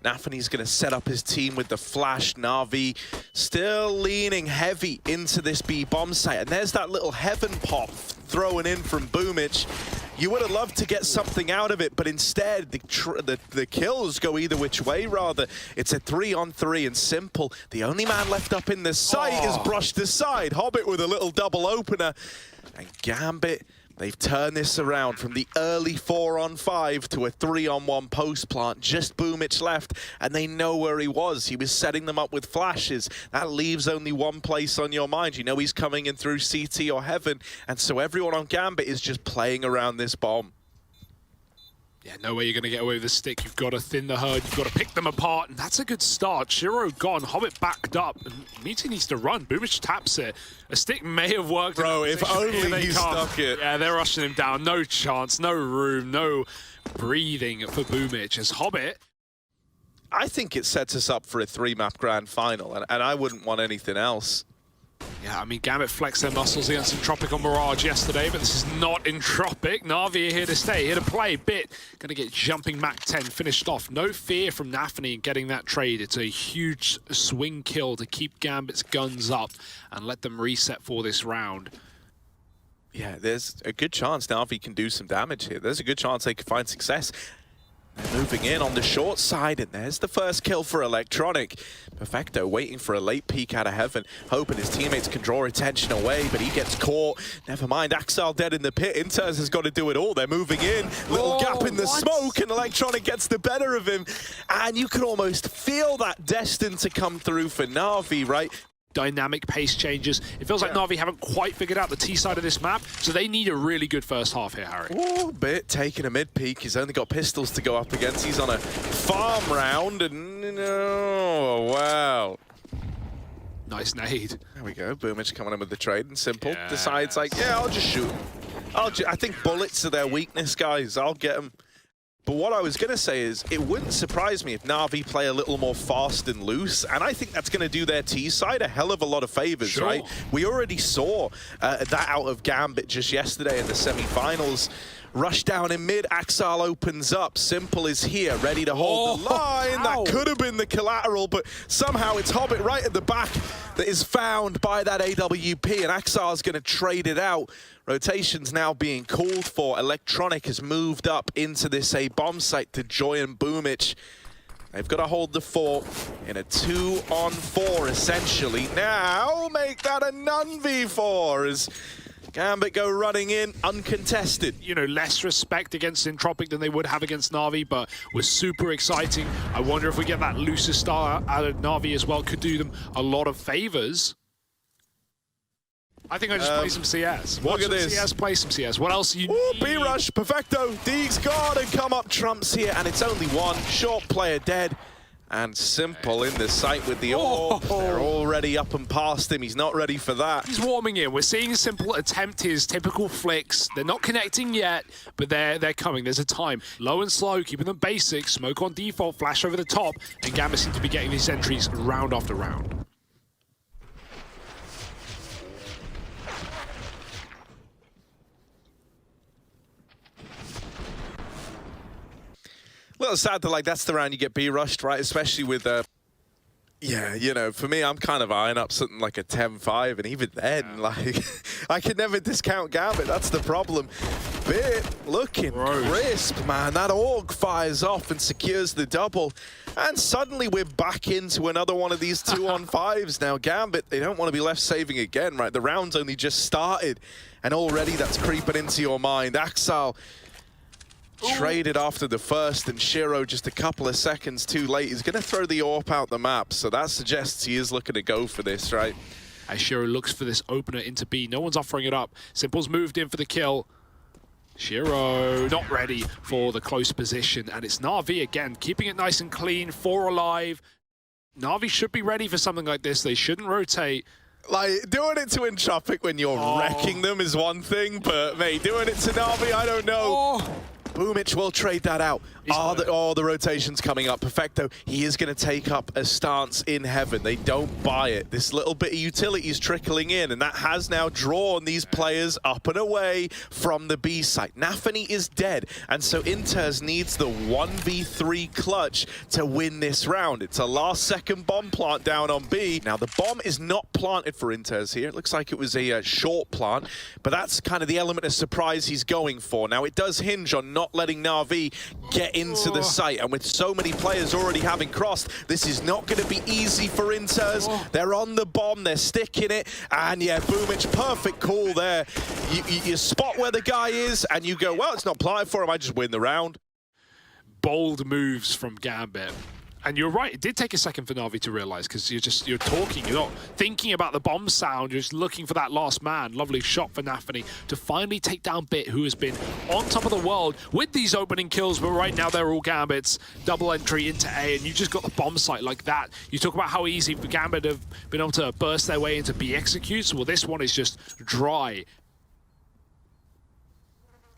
NaVi's going to set up his team with the flash. NaVi still leaning heavy into this B bomb site. And there's that little heaven pop thrown in from Boomich. You would have loved to get something out of it, but instead the kills go either which way, rather. It's a 3-on-3 and Simple. The only man left up in the site is brushed aside. Hobbit with a little double opener. And Gambit, they've turned this around from the early 4-on-5 to a 3-on-1 post plant. Just Boomich left, and they know where he was. He was setting them up with flashes. That leaves only one place on your mind. You know he's coming in through CT or Heaven, and so everyone on Gambit is just playing around this bomb. Yeah, no way you're going to get away with the stick. You've got to thin the herd. You've got to pick them apart, and that's a good start. Shiro gone, Hobbit backed up, and Meaty needs to run. Boomich taps it. A stick may have worked. Bro, if only he stuck it. Yeah, they're rushing him down. No chance, no room, no breathing for Boomich as Hobbit. I think it sets us up for a 3-map grand final, and I wouldn't want anything else. Yeah, I mean, Gambit flexed their muscles against Entropic on Mirage yesterday, but this is not Entropic. NaVi are here to stay, here to play. Bit going to get jumping Mac 10 finished off. No fear from NaVi in getting that trade. It's a huge swing kill to keep Gambit's guns up and let them reset for this round. Yeah, there's a good chance NaVi can do some damage here. There's a good chance they can find success. They're moving in on the short side, and there's the first kill for Electronic. Perfecto waiting for a late peek out of Heaven, hoping his teammates can draw attention away, but he gets caught. Never mind, Axel dead in the pit. Inters has got to do it all. They're moving in. Little gap in the smoke, and Electronic gets the better of him. And you can almost feel that destined to come through for NaVi, right? Dynamic pace changes. It feels like NaVi haven't quite figured out the T side of this map, so they need a really good first half here, Harry. Oh, Bit taking a mid peek. He's only got pistols to go up against. He's on a farm round, and oh, wow. Nice nade. There we go. Boomich coming in with the trade, and Simple decides like, yeah, I'll just shoot him. I think bullets are their weakness, guys. I'll get them. But what I was going to say is, it wouldn't surprise me if NaVi play a little more fast and loose, and I think that's going to do their T side a hell of a lot of favors, right? We already saw that out of Gambit just yesterday in the semi-finals. Rush down in mid, Axel opens up. Simple is here, ready to hold the line. That could have been the collateral, but somehow it's Hobbit right at the back that is found by that AWP, and Axel's going to trade it out. Rotation's now being called for. Electronic has moved up into this A bomb site to join Boomich. They've got to hold the fort in a 2-on-4, essentially. Now make that a non-v4 as Gambit go running in, uncontested. You know, less respect against Entropic than they would have against NaVi, but was super exciting. I wonder if we get that looser start out of NaVi as well. Could do them a lot of favors. I think I just play some CS. Look at this. CS, play some CS. What else you need? B-rush, perfecto. Deeg's got to come up trumps here, and it's only one. Short player dead. And Simple in the site with the orb. They're already up and past him. He's not ready for that. He's warming in. We're seeing Simple attempt his typical flicks. They're not connecting yet, but they're coming. There's a time. Low and slow, keeping them basic. Smoke on default, flash over the top. And Gambit seems to be getting these entries round after round. A little sad that, like, that's the round you get B-rushed, right? Especially with, yeah, you know, for me, I'm kind of eyeing up something like a 10-5, and even then, like, I could never discount Gambit. That's the problem. Bit looking crisp, man. That org fires off and secures the double. And suddenly we're back into another one of these 2-on-5s. Now, Gambit, they don't want to be left saving again, right? The round's only just started, and already that's creeping into your mind. Axel traded after the first, and Shiro just a couple of seconds too late. He's going to throw the AWP out the map, so that suggests he is looking to go for this, right? As Shiro looks for this opener into B, no one's offering it up. Simple's moved in for the kill. Shiro not ready for the close position, and it's NaVi again, keeping it nice and clean, 4 alive. NaVi should be ready for something like this. They shouldn't rotate. Like, doing it to Entropic when you're wrecking them is one thing, but, mate, doing it to NaVi, I don't know. Boomich will trade that out. The rotation's coming up. Perfecto, he is going to take up a stance in heaven. They don't buy it. This little bit of utility is trickling in, and that has now drawn these players up and away from the B site. NaVi is dead, and so Inters needs the 1v3 clutch to win this round. It's a last-second bomb plant down on B. Now, the bomb is not planted for Inters here. It looks like it was a short plant, but that's kind of the element of surprise he's going for. Now, it does hinge on not letting NaVi get into the site, and with so many players already having crossed, this is not going to be easy for Inters. They're on the bomb, they're sticking it, and yeah, Boomich, perfect call there. You spot where the guy is, and you go, well, it's not planted for him, I just win the round. Bold moves from Gambit. And you're right, it did take a second for NaVi to realize, because you're talking, you're not thinking about the bomb sound, you're just looking for that last man. Lovely shot for NaVi to finally take down Bit, who has been on top of the world with these opening kills, but right now they're all Gambits. Double entry into A, and you just got the bomb site like that. You talk about how easy for Gambit have been able to burst their way into B executes. Well, this one is just dry.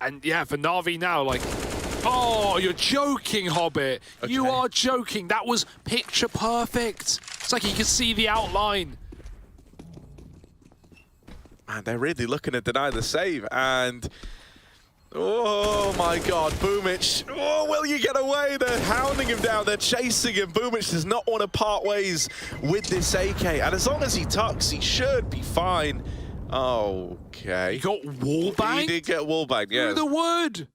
And yeah, for NaVi now, like, oh, you're joking, Hobbit. Okay. You are joking. That was picture perfect. It's like you could see the outline. Man, they're really looking to deny the save, and oh my god, Boomich. Oh, will you get away? They're hounding him down, they're chasing him. Boomich does not want to part ways with this AK, and as long as he tucks, he should be fine. Okay. He got wallbanged? He did get wallbanged, yeah. Through the wood!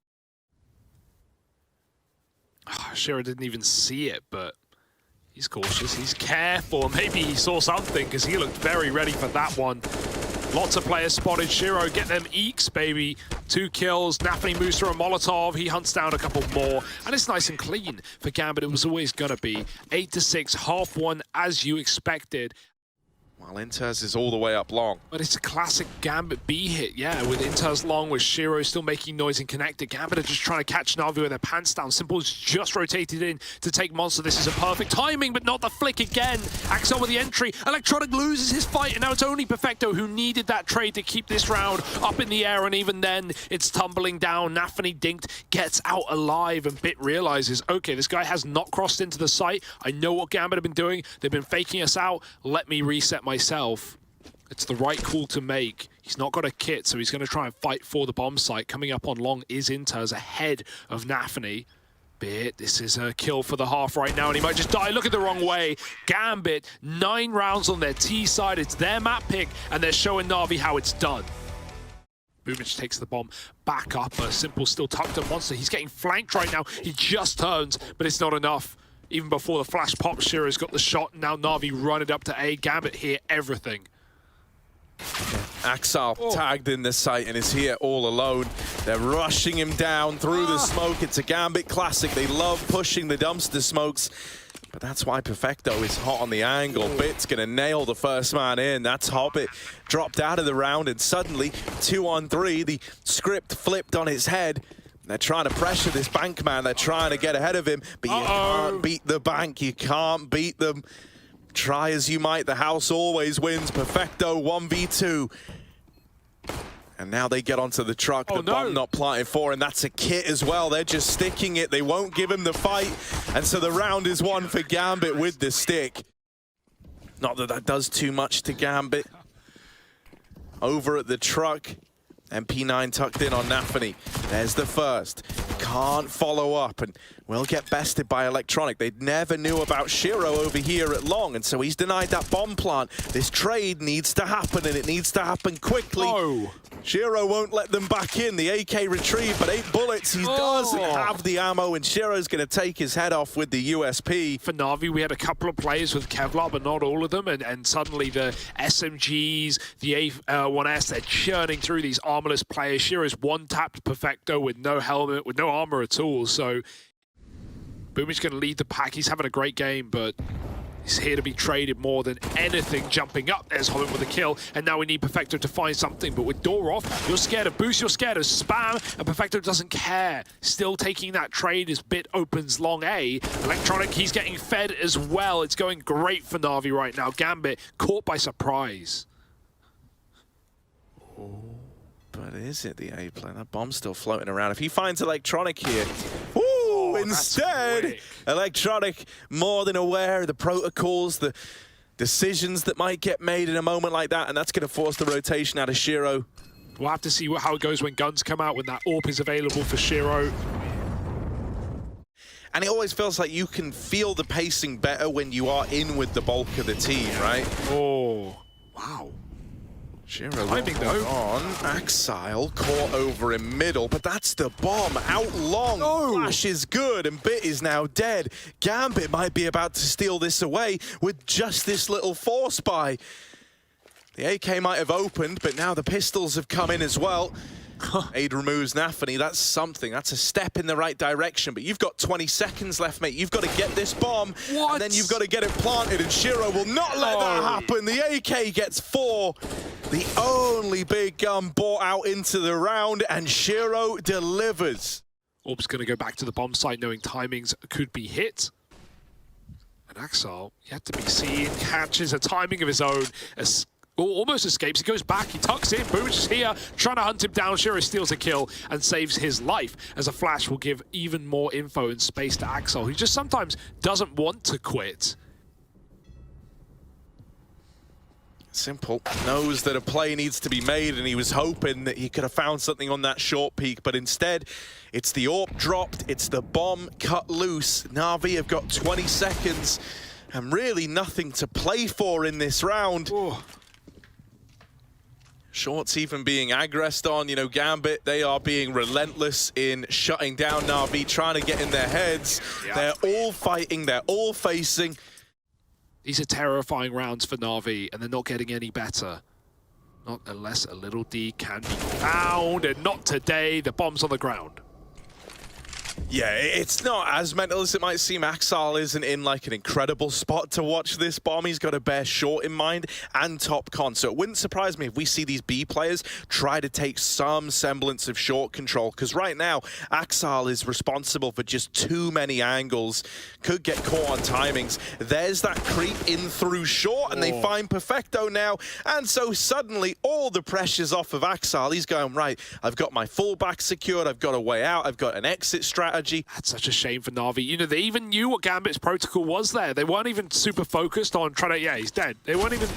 Oh, Shiro didn't even see it, but he's cautious, he's careful. Maybe he saw something, because he looked very ready for that one. Lots of players spotted Shiro, get them eeks, baby. 2 kills, NaVi moves through a Molotov, he hunts down a couple more, and it's nice and clean for Gambit. It was always gonna be 8-6, half one as you expected. While Inters is all the way up long. But it's a classic Gambit B hit, yeah, with Inters long, with Shiro still making noise and connected. Gambit are just trying to catch NaVi with their pants down. Simple's just rotated in to take Monster. This is a perfect timing, but not the flick again. Axel with the entry. Electronic loses his fight, and now it's only Perfecto who needed that trade to keep this round up in the air, and even then, it's tumbling down. NaVi dinked, gets out alive, and Bit realizes, okay, this guy has not crossed into the site. I know what Gambit have been doing. They've been faking us out. Let me reset myself. It's the right call to make. He's not got a kit, so he's going to try and fight for the bomb site. Coming up on long is Inters ahead of NaVi. Bit, this is a kill for the half right now, and he might just die. Look at the wrong way. Gambit, 9 rounds on their T side. It's their map pick, and they're showing NaVi how it's done. Boomich takes the bomb back up. Simple still tucked at Monster. He's getting flanked right now. He just turns, but it's not enough. Even before the flash pops, Shiro's got the shot. Now NaVi run it up to A. Gambit here, everything. Axel tagged in the site and is here all alone. They're rushing him down through the smoke. It's a Gambit classic. They love pushing the dumpster smokes. But that's why Perfecto is hot on the angle. Bit's going to nail the first man in. That's Hobbit dropped out of the round, and suddenly 2-on-3. The script flipped on its head. They're trying to pressure this bank man. They're trying to get ahead of him, but you can't beat the bank. You can't beat them. Try as you might, the house always wins. Perfecto 1v2. And now they get onto the truck. The bomb not planted for, and that's a kit as well. They're just sticking it. They won't give him the fight. And so the round is won for Gambit with the stick. Not that that does too much to Gambit. Over at the truck. MP9 tucked in on NaVi. There's the first. Can't follow up, and will get bested by Electronic. They never knew about Shiro over here at long, and so he's denied that bomb plant. This trade needs to happen, and it needs to happen quickly. Shiro won't let them back in. The AK retrieved, but 8 bullets. He doesn't have the ammo, and Shiro's going to take his head off with the USP. For NaVi, we had a couple of players with Kevlar, but not all of them, and suddenly the SMGs, the A1S, they're churning through these armorless players. Shiro's one-tapped Perfecto with no helmet, with no armor at all, so Boomich going to lead the pack. He's having a great game, but he's here to be traded more than anything. Jumping up, there's Hobbit with a kill, and now we need Perfecto to find something. But with door off, you're scared of boost, you're scared of spam, and Perfecto doesn't care. Still taking that trade as Bit opens long A. Electronic, he's getting fed as well. It's going great for NaVi right now. Gambit caught by surprise. But is it the A plane? That bomb's still floating around. If he finds Electronic here, ooh, instead, Electronic more than aware of the protocols, the decisions that might get made in a moment like that, and that's going to force the rotation out of Shiro. We'll have to see how it goes when guns come out, when that AWP is available for Shiro. And it always feels like you can feel the pacing better when you are in with the bulk of the team, right? Oh, wow. Shiro Timing though. on. Axile caught over in middle, but that's the bomb. Out long. Flash is good, and Bit is now dead. Gambit might be about to steal this away with just this little force buy. The AK might have opened, but now the pistols have come in as well. Aid removes NaVi. That's something. That's a step in the right direction. But you've got 20 seconds left, mate. You've got to get this bomb, and then you've got to get it planted, and Shiro will not let that happen. The AK gets 4. The only big gun brought out into the round, and Shiro delivers. Orb's going to go back to the bomb site, knowing timings could be hit. And Axile, yet to be seen, catches a timing of his own. Almost escapes, he goes back, he tucks in, Booch is here, trying to hunt him down. Shiro steals a kill and saves his life, as a flash will give even more info and space to Axel, who just sometimes doesn't want to quit. Simple. Knows that a play needs to be made, and he was hoping that he could have found something on that short peak, but instead, it's the AWP dropped, it's the bomb cut loose. NaVi have got 20 seconds, and really nothing to play for in this round. Ooh. Short's even being aggressed on, you know, Gambit, they are being relentless in shutting down NaVi, trying to get in their heads. Yeah. They're all fighting, they're all facing. These are terrifying rounds for NaVi, and they're not getting any better. Not unless a little D can be found, and not today. The bomb's on the ground. Yeah, it's not as mental as it might seem. Axile isn't in like an incredible spot to watch this bomb. He's got a bare short in mind and top con. So it wouldn't surprise me if we see these B players try to take some semblance of short control. Because right now, Axile is responsible for just too many angles. Could get caught on timings. There's that creep in through short, and they find Perfecto now. And so suddenly, all the pressure's off of Axile. He's going, right, I've got my fullback secured. I've got a way out. I've got an exit strategy. That's such a shame for NaVi. You know, they even knew what Gambit's protocol was there. They weren't even super focused on trying to, yeah, he's dead. They weren't even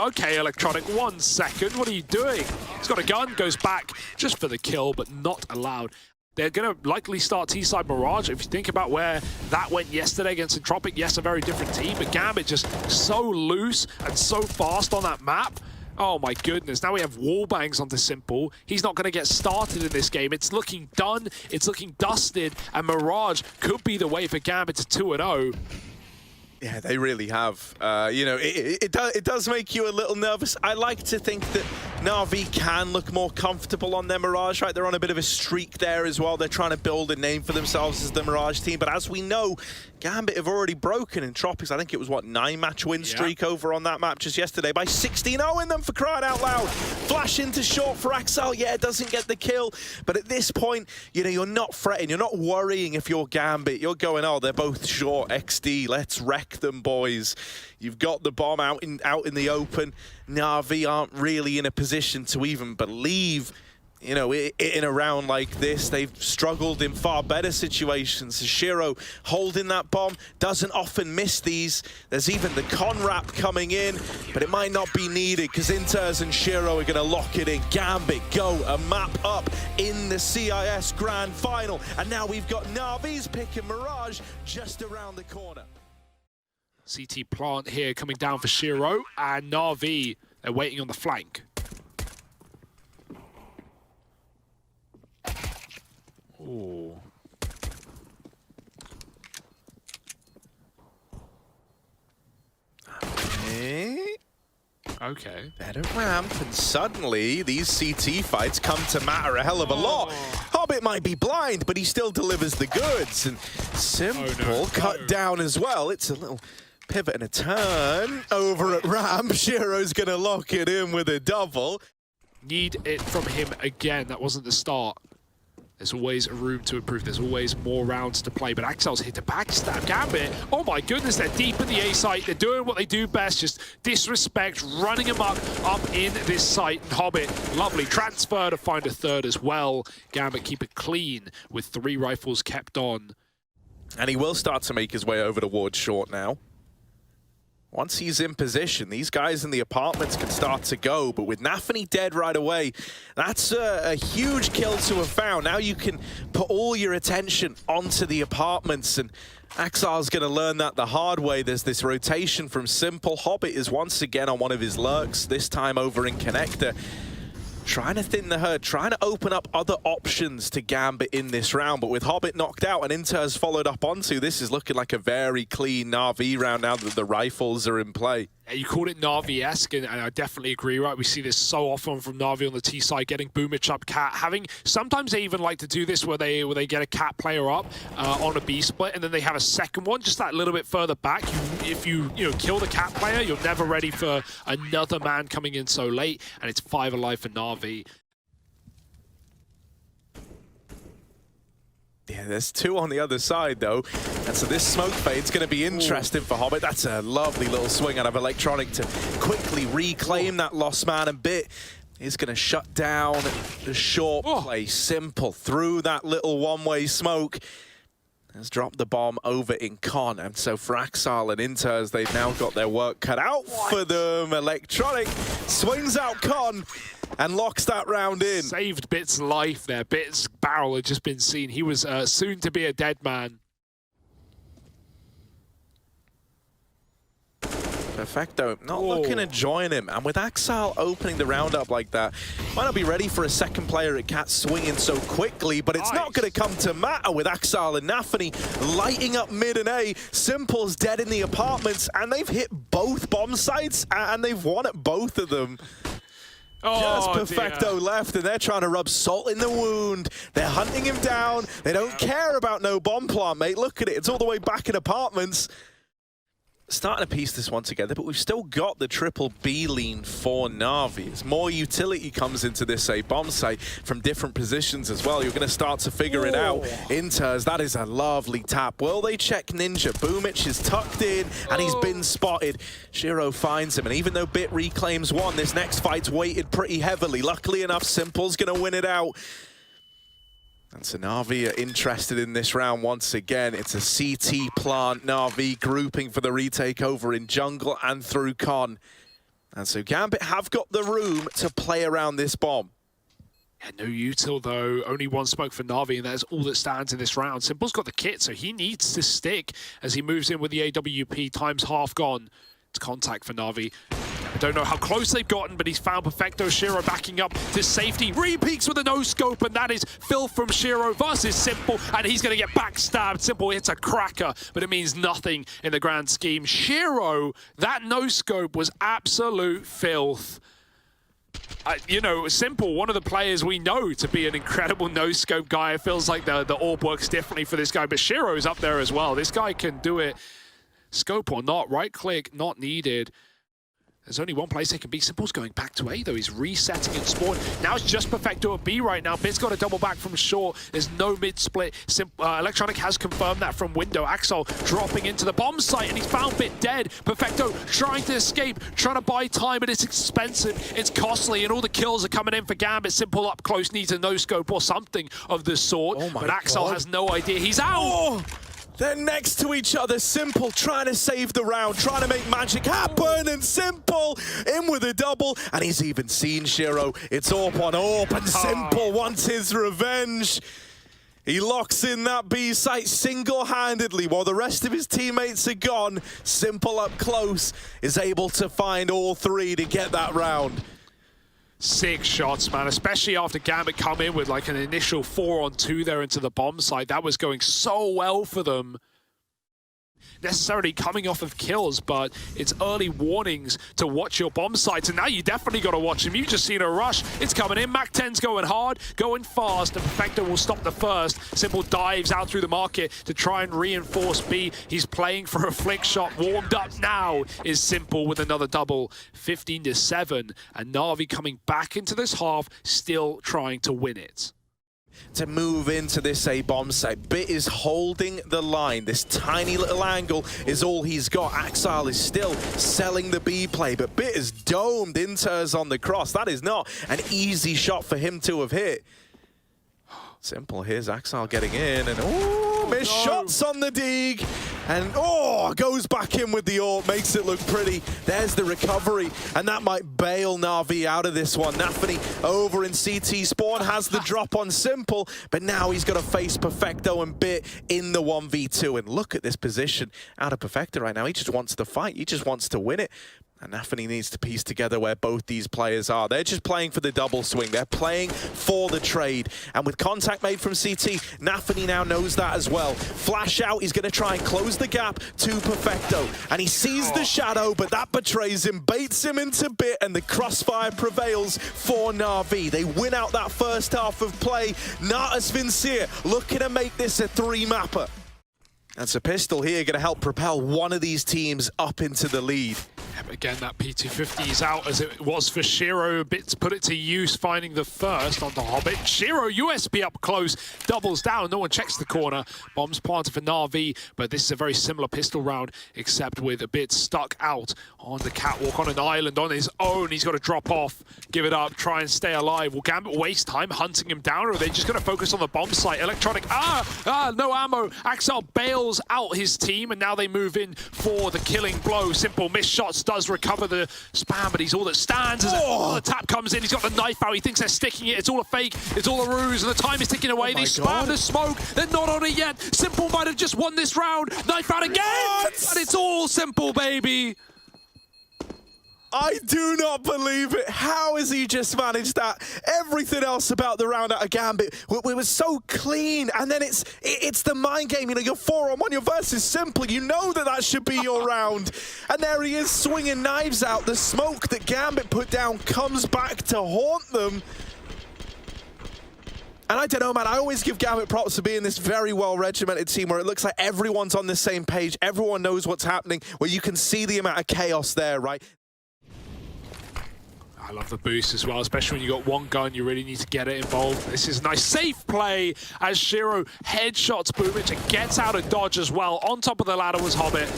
okay, Electronic, 1 second. What are you doing? He's got a gun, goes back just for the kill, but not allowed. They're going to likely start T-side Mirage. If you think about where that went yesterday against Entropic, yes, a very different team, but Gambit just so loose and so fast on that map. Oh my goodness, now we have wall bangs onto Simple. He's not going to get started in this game. It's looking done, it's looking dusted, and Mirage could be the way for Gambit to 2-0. Yeah, they really have. You know, it does make you a little nervous. I like to think that NaVi can look more comfortable on their Mirage, right? They're on a bit of a streak there as well. They're trying to build a name for themselves as the Mirage team. But as we know, Gambit have already broken Entropics. I think it was, what, 9-match win streak over on that map just yesterday by 16-0 in them, for crying out loud. Flash into short for Axel. Yeah, it doesn't get the kill. But at this point, you know, you're not fretting. You're not worrying if you're Gambit. You're going, oh, they're both short. XD, let's wreck them, boys. You've got the bomb out in the open. NaVi aren't really in a position to even believe, you know, in a round like this. They've struggled in far better situations. Shiro holding that bomb, doesn't often miss these. There's even the con wrap coming in, but it might not be needed because Inters and Shiro are going to lock it in. Gambit go a map up in the CIS Grand Final, and now we've got NaVi's pick and Mirage just around the corner. CT plant here coming down for Shiro, and NaVi, they're waiting on the flank. Ooh. Okay. Better ramp, and suddenly these CT fights come to matter a hell of a lot. Hobbit might be blind, but he still delivers the goods. And Simple cut down as well. It's a little pivot and a turn over at ramp. Shiro's going to lock it in with a double. Need it from him again. That wasn't the start. There's always room to improve. There's always more rounds to play. But Axel's hit a backstab. Gambit, oh my goodness, they're deep in the A site. They're doing what they do best, just disrespect, running amok up in this site. And Hobbit, lovely transfer to find a third as well. Gambit keep it clean with 3 rifles kept on. And he will start to make his way over towards short now. Once he's in position, these guys in the apartments can start to go, but with NaVi dead right away, that's a huge kill to have found. Now you can put all your attention onto the apartments, and Axel's going to learn that the hard way. There's this rotation from Simple. Hobbit is once again on one of his lurks, this time over in Connector. Trying to thin the herd, trying to open up other options to Gambit in this round, but with Hobbit knocked out and Inter's followed up onto, this is looking like a very clean NaVi round now that the rifles are in play. Yeah, you called it NaVi-esque, and I definitely agree, right? We see this so often from NaVi on the T side, getting Boomich up cat, having, sometimes they even like to do this where they get a cat player up on a B split, and then they have a second one just that little bit further back. If you kill the cat player, you're never ready for another man coming in so late, and it's 5 alive for NaVi. Yeah, there's 2 on the other side, though. And so this smoke fade's going to be interesting for Hobbit. That's a lovely little swing out of Electronic to quickly reclaim that lost man, and Bit is going to shut down the short play. Simple through that little one-way smoke. Has dropped the bomb over in Con, and so for Axel and Inters, they've now got their work cut out for them. Electronic swings out Con and locks that round in. Saved Bit's life there. Bit's barrel had just been seen. He was soon to be a dead man. Perfecto not looking to join him, and with Axel opening the round up like that, might not be ready for a second player at Cat swinging so quickly, but it's not going to come to matter with Axel and NaVi lighting up mid and A. Simple's dead in the apartments, and they've hit both bomb sites, and they've won at both of them. Just Perfecto left, and they're trying to rub salt in the wound. They're hunting him down. They don't care about no bomb plant, mate. Look at it. It's all the way back in apartments. Starting to piece this one together, but we've still got the triple B lean for NaVi. As more utility comes into this bomb site from different positions as well, you're going to start to figure it out. Inters, that is a lovely tap. Will they check Ninja? Boomich is tucked in, and he's been spotted. Shiro finds him, and even though Bit reclaims one, this next fight's weighted pretty heavily. Luckily enough, Simple's going to win it out. And so NaVi are interested in this round once again. It's a CT plant. NaVi grouping for the retake over in jungle and through Con. And so Gambit have got the room to play around this bomb. Yeah, no util though. Only one smoke for NaVi, and that's all that stands in this round. Simple's got the kit, so he needs to stick as he moves in with the AWP. Time's half gone. It's contact for NaVi. I don't know how close they've gotten, but he's found Perfecto. Shiro backing up to safety. Re-peeks with a no-scope, and that is filth from Shiro versus Simple, and he's going to get backstabbed. Simple hits a cracker, but it means nothing in the grand scheme. Shiro, that no-scope was absolute filth. Simple, one of the players we know to be an incredible no-scope guy. It feels like the orb works differently for this guy, but Shiro's up there as well. This guy can do it. Scope or not, right-click, not needed. There's only one place they can be. Simple's going back to A, though. He's resetting in spawn. Now it's just Perfecto at B right now. Bit's got a double back from short. There's no mid-split. Electronic has confirmed that from window. Axel dropping into the bomb site, and he's found Bit dead. Perfecto trying to escape, trying to buy time, but it's expensive. It's costly, and all the kills are coming in for Gambit. Simple up close, needs a no-scope or something of the sort. But Axel has no idea. He's out! They're next to each other. Simple trying to save the round, trying to make magic happen, and Simple in with a double, and he's even seen Shiro. It's AWP on AWP, and Simple wants his revenge. He locks in that B site single-handedly while the rest of his teammates are gone. Simple up close is able to find all 3 to get that round. 6 shots, man, especially after Gambit come in with like an initial 4-on-2 there into the bomb site. That was going so well for them. Necessarily coming off of kills, but it's early warnings to watch your bomb sites, and now you definitely got to watch them. You've just seen a rush. It's coming in. Mac 10's going hard, going fast, and Perfecto will stop the first. Simple dives out through the market to try and reinforce B. He's playing for a flick shot. Warmed up now is Simple with another double. 15-7, and NaVi coming back into this half, still trying to win it. to move into this A bomb site. Bit is holding the line. This tiny little angle is all he's got. Axile is still selling the B play, but Bit is domed. Inter's on the cross. That is not an easy shot for him to have hit. Simple. Here's Axile getting in, and missed shots on the dig, and goes back in with the AWP, makes it look pretty. There's the recovery, and that might bail NaVi out of this one. NaFi over in CT spawn has the drop on Simple, but now he's got to face Perfecto and Bit in the 1v2. And look at this position out of Perfecto right now. He just wants to fight. He just wants to win it. And NaFi needs to piece together where both these players are. They're just playing for the double swing. They're playing for the trade. And with contact made from CT, NaFi now knows that as well. Flash out, he's going to try and close the gap to Perfecto. And he sees the shadow, but that betrays him, baits him into Bit, and the crossfire prevails for NaVi. They win out that first half of play. Natus Vincere looking to make this a 3-mapper. That's a pistol here going to help propel one of these teams up into the lead. Again, that P250 is out as it was for Shiro. Bits put it to use, finding the first on the Hobbit. Shiro, USB up close, doubles down. No one checks the corner. Bombs planted for NaVi, but this is a very similar pistol round, except with a Bit stuck out on the catwalk on an island on his own. He's got to drop off, give it up, try and stay alive. Will Gambit waste time hunting him down, or are they just going to focus on the bomb site? Electronic, no ammo. Axel bails out his team, and now they move in for the killing blow. Simple missed shots, does recover the spam, but he's all that stands as the tap comes in. He's got the knife out. He thinks they're sticking it. It's all a fake. It's all a ruse, and the time is ticking away. They spam the smoke. They're not on it yet. Simple might have just won this round. Knife out again, and it's all Simple, baby. I do not believe it. How has he just managed that? Everything else about the round out of Gambit, we were so clean. And then it's the mind game. You know, you're 4-on-1, your versus Simple. You know that should be your round. And there he is swinging knives out. The smoke that Gambit put down comes back to haunt them. And I don't know, man, I always give Gambit props for being this very well-regimented team where it looks like everyone's on the same page. Everyone knows what's happening, where you can see the amount of chaos there, right? I love the boost as well, especially when you got one gun, you really need to get it involved. This is a nice safe play as Shiro headshots Boomich and gets out of dodge as well. On top of the ladder was Hobbit.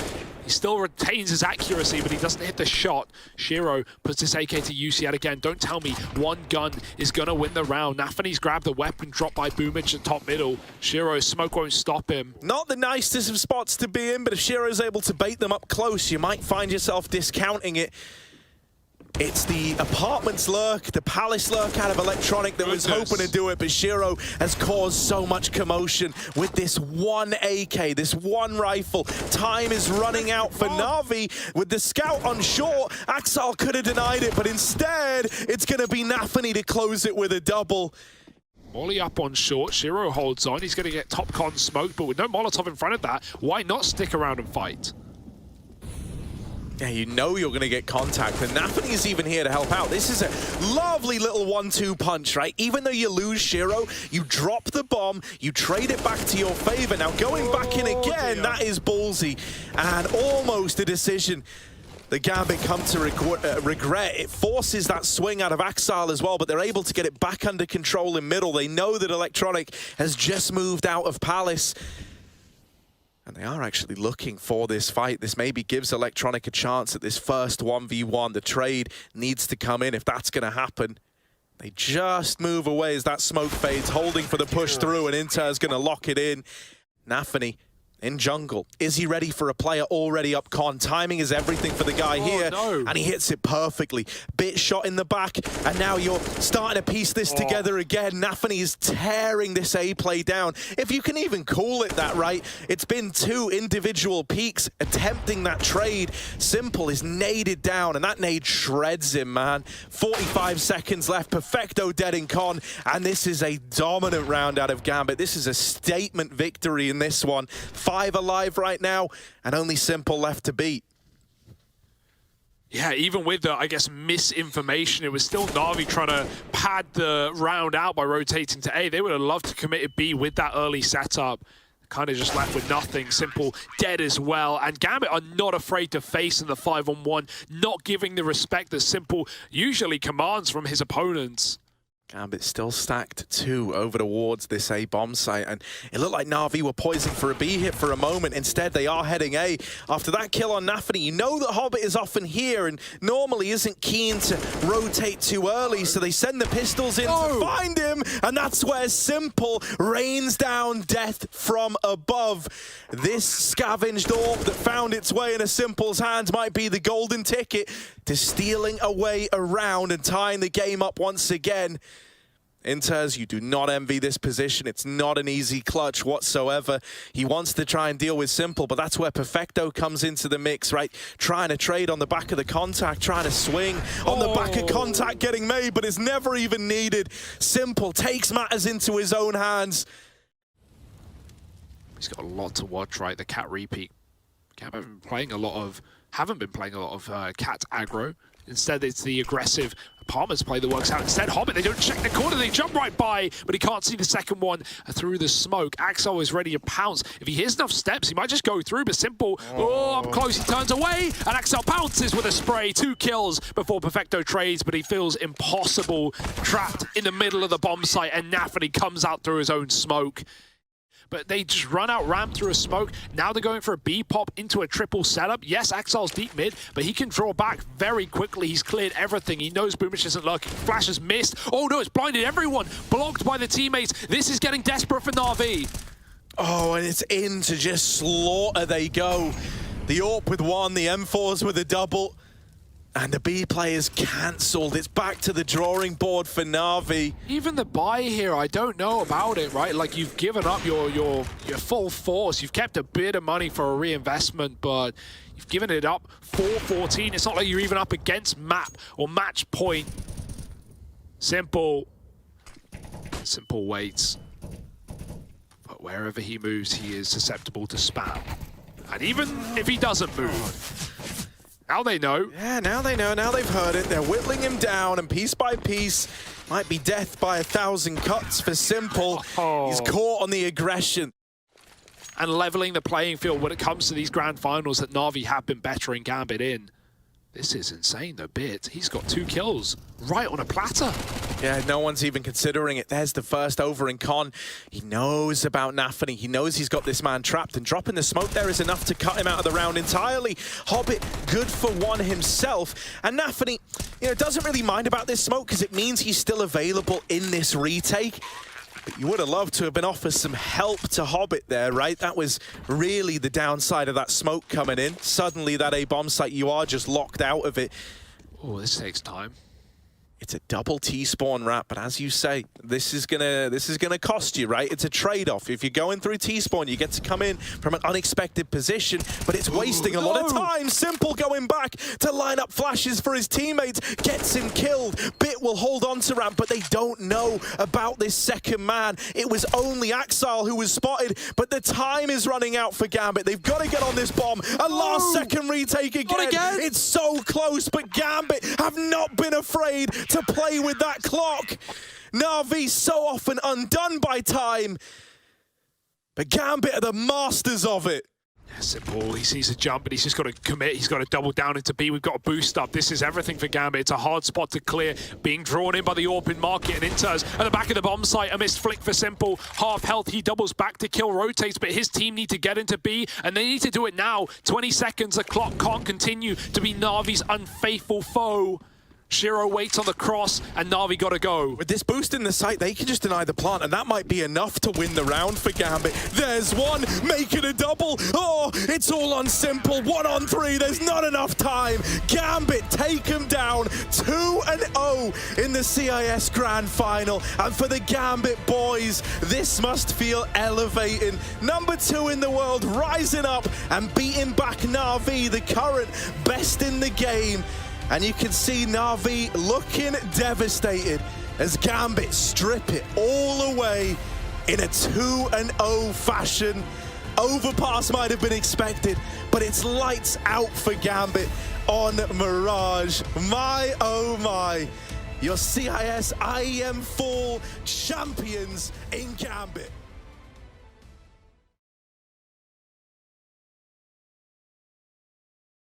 He still retains his accuracy, but he doesn't hit the shot. Shiro puts his AK to use yet again. Don't tell me one gun is going to win the round. NaFi's grabbed the weapon dropped by Boomich at top middle. Shiro's smoke won't stop him. Not the nicest of spots to be in, but if Shiro's able to bait them up close, you might find yourself discounting it. It's the apartments lurk, the palace lurk out of Electronic that was hoping to do it, but Shiro has caused so much commotion with this one AK, this one rifle. Time is running out for NaVi with the scout on short. Axel could have denied it, but instead it's going to be NaFi to close it with a double. Molly up on short, Shiro holds on. He's going to get top con smoked, but with no Molotov in front of that, why not stick around and fight? Yeah, you know you're going to get contact, and NaFi is even here to help out. This is a lovely little 1-2 punch, right? Even though you lose Shiro, you drop the bomb, you trade it back to your favor. Now going back in again, that is ballsy, and almost a decision the Gambit come to regret. It forces that swing out of Axile as well, but they're able to get it back under control in middle. They know that Electronic has just moved out of Palace. And they are actually looking for this fight. This maybe gives Electronic a chance at this first 1v1. The trade needs to come in if that's going to happen. They just move away as that smoke fades, holding for the push through, and Inter's going to lock it in. NaFi in jungle. Is he ready for a player already up con? Timing is everything for the guy here, and he hits it perfectly. Bit shot in the back, and now you're starting to piece this together again. NaFi is tearing this A play down. If you can even call it that, right? It's been two individual peaks attempting that trade. Simple is naded down, and that nade shreds him, man. 45 seconds left. Perfecto dead in con, and this is a dominant round out of Gambit. This is a statement victory in this one. 5 alive right now, and only Simple left to beat. Yeah, even with the, I guess, misinformation, it was still NaVi trying to pad the round out by rotating to A. They would have loved to commit a B with that early setup. Kind of just left with nothing. Simple dead as well. And Gambit are not afraid to face in the 5-on-1, not giving the respect that Simple usually commands from his opponents. Gambit still stacked 2 over towards this A bomb site, and it looked like NaVi were poising for a B hit for a moment. Instead, they are heading A. After that kill on NaVi, you know that Hobbit is often here and normally isn't keen to rotate too early, so they send the pistols in to find him, and that's where Simple rains down death from above. This scavenged orb that found its way in a Simple's hands might be the golden ticket to stealing away around and tying the game up once again. Inters, you do not envy this position. It's not an easy clutch whatsoever. He wants to try and deal with Simple, but that's where Perfecto comes into the mix, right? Trying to trade on the back of the contact, trying to swing on the back of contact getting made, but it's never even needed. Simple takes matters into his own hands. He's got a lot to watch, right? The cat repeat. Haven't been playing a lot of cat aggro. Instead, it's the aggressive Apartments play that works out. Instead, Hobbit, they don't check the corner, they jump right by, but he can't see the second one through the smoke. Axel is ready to pounce. If he hears enough steps, he might just go through, but Simple, up close, he turns away, and Axel pounces with a spray. 2 kills before Perfecto trades, but he feels impossible, trapped in the middle of the bomb site, and NaVi comes out through his own smoke. But they just run out ramp through a smoke. Now they're going for a B pop into a triple setup. Yes, Axel's deep mid, but he can draw back very quickly. He's cleared everything. He knows Boomish isn't lurking. Flash has missed. Oh no, it's blinded everyone. Blocked by the teammates. This is getting desperate for NaVi. Oh, and it's in to just slaughter they go. The AWP with 1, the M4s with a double. And the B player's cancelled. It's back to the drawing board for NaVi. Even the buy here, I don't know about it, right? Like, you've given up your full force. You've kept a bit of money for a reinvestment, but you've given it up. 4-14. It's not like you're even up against map or match point. Simple waits. But wherever he moves, he is susceptible to spam. And even if he doesn't move, now they know. Yeah, now they know. Now they've heard it. They're whittling him down, and piece by piece, might be death by 1,000 cuts for Simple. He's caught on the aggression. And leveling the playing field when it comes to these grand finals that NaVi have been bettering Gambit in. This is insane, though, Bit. He's got 2 kills right on a platter. Yeah, no one's even considering it. There's the first over in Con. He knows about NaVi. He knows he's got this man trapped, and dropping the smoke there is enough to cut him out of the round entirely. Hobbit, good for 1 himself. And NaVi, doesn't really mind about this smoke because it means he's still available in this retake. But you would have loved to have been offered some help to Hobbit there, right? That was really the downside of that smoke coming in. Suddenly, that A bomb site, you are just locked out of it. Oh, this takes time. It's a double T-spawn wrap, but as you say, this is gonna cost you, right? It's a trade-off. If you're going through T-spawn, you get to come in from an unexpected position, but it's wasting a lot of time. Simple going back to line up flashes for his teammates, gets him killed. Bit will hold on to ramp, but they don't know about this second man. It was only Axel who was spotted, but the time is running out for Gambit. They've got to get on this bomb. A last-second retake again. It's so close, but Gambit have not been afraid to play with that clock. NaVi so often undone by time, but Gambit are the masters of it. Simple, he sees a jump, but he's just got to commit. He's got to double down into B. We've got a boost up. This is everything for Gambit. It's a hard spot to clear. Being drawn in by the AWP in market, and Inters at the back of the bomb site. A missed flick for Simple. Half health. He doubles back to kill, rotates, but his team need to get into B, and they need to do it now. 20 seconds. The clock can't continue to be NaVi's unfaithful foe. Shiro waits on the cross, and NaVi got to go. With this boost in the site, they can just deny the plant, and that might be enough to win the round for Gambit. There's 1, make it a double. Oh, it's all on Simple. 1 on 3, there's not enough time. Gambit take him down 2-0 in the CIS Grand Final. And for the Gambit boys, this must feel elevating. Number 2 in the world, rising up and beating back NaVi, the current best in the game. And you can see NaVi looking devastated as Gambit strip it all away in a 2-0 fashion. Overpass might have been expected, but it's lights out for Gambit on Mirage. My, oh my, your CIS IEM Fall champions in Gambit.